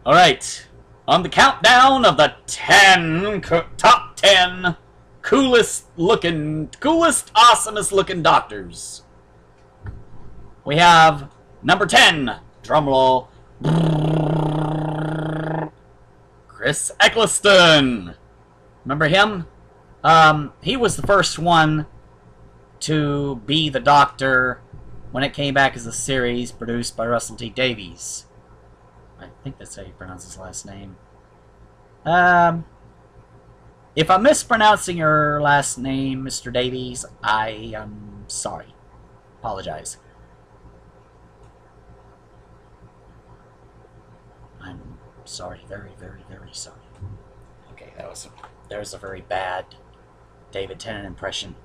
Alright, on the countdown of the top 10 coolest, awesomest looking doctors. We have number 10, drumroll, Chris Eccleston. Remember him? He was the first one to be the Doctor when it came back as a series produced by Russell T Davies. I think that's how you pronounce his last name. If I'm mispronouncing your last name, Mr. Davies, I am sorry. Apologize. I'm sorry. Very, very, very sorry. Okay, there's a very bad David Tennant impression.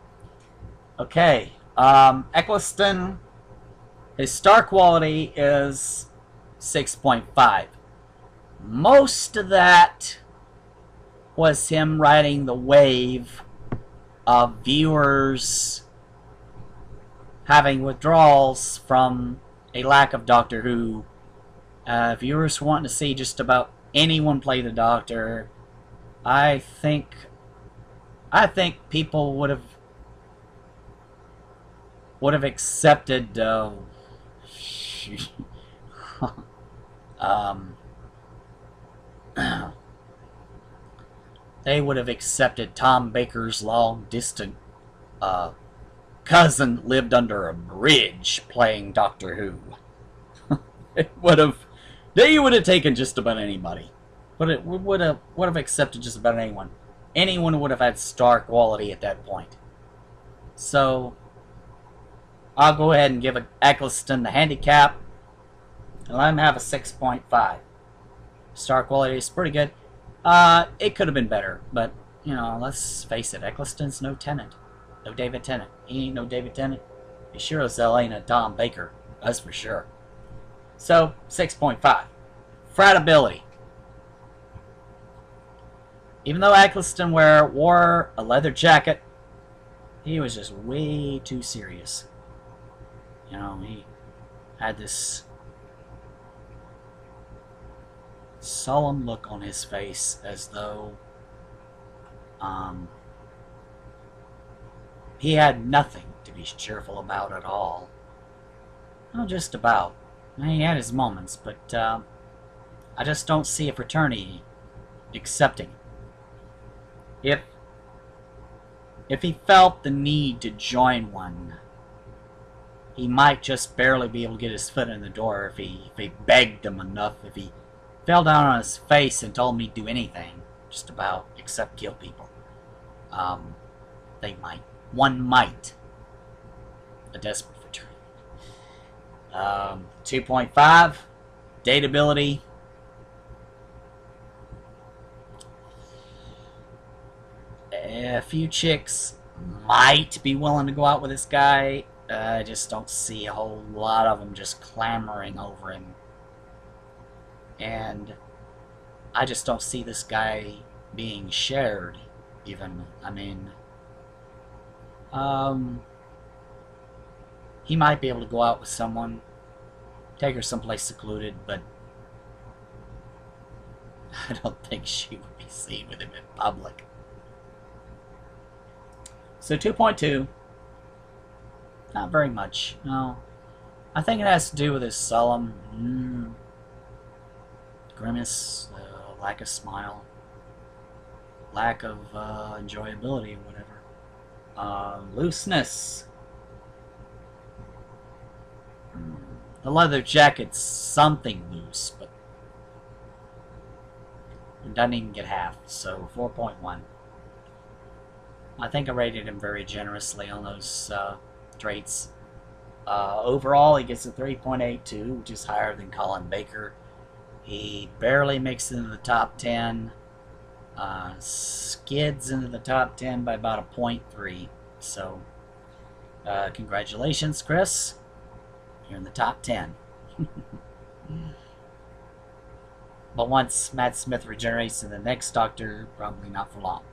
Okay, Eccleston, his star quality is 6.5. Most of that was him riding the wave of viewers having withdrawals from a lack of Doctor Who. Viewers wanting to see just about anyone play the Doctor. I think people would have accepted they would have accepted Tom Baker's long-distance cousin lived under a bridge playing Doctor Who. They would have taken just about anybody. But it would have accepted just about anyone. Anyone would have had star quality at that point. So I'll go ahead and give Eccleston the handicap and let him have a 6.5. Star quality is pretty good. It could have been better, but, you know, let's face it, Eccleston's no Tennant. No David Tennant. He ain't no David Tennant. He sure as hell ain't a Tom Baker. That's for sure. So, 6.5. Fratability. Even though Eccleston wore a leather jacket, he was just way too serious. You know, he had this solemn look on his face as though he had nothing to be cheerful about at all. Well, just about. He had his moments, but I just don't see a fraternity accepting. If he felt the need to join one, he might just barely be able to get his foot in the door if he begged them enough, if he fell down on his face and told me to do anything, just about, except kill people. One might. A desperate fraternity. 2.5. Dateability. A few chicks might be willing to go out with this guy. I just don't see a whole lot of them just clamoring over him. And I just don't see this guy being shared, even. I mean, he might be able to go out with someone, take her someplace secluded, but I don't think she would be seen with him in public. So 2.2, not very much, no. I think it has to do with his solemn grimace, lack of smile, lack of enjoyability, whatever. Looseness. The leather jacket's something loose, but it doesn't even get half, so 4.1. I think I rated him very generously on those traits. Overall, he gets a 3.82, which is higher than Colin Baker. He barely makes it into the top 10. Skids into the top 10 by about a 0.3. So, congratulations, Chris. You're in the top 10. But once Matt Smith regenerates in the next Doctor, probably not for long.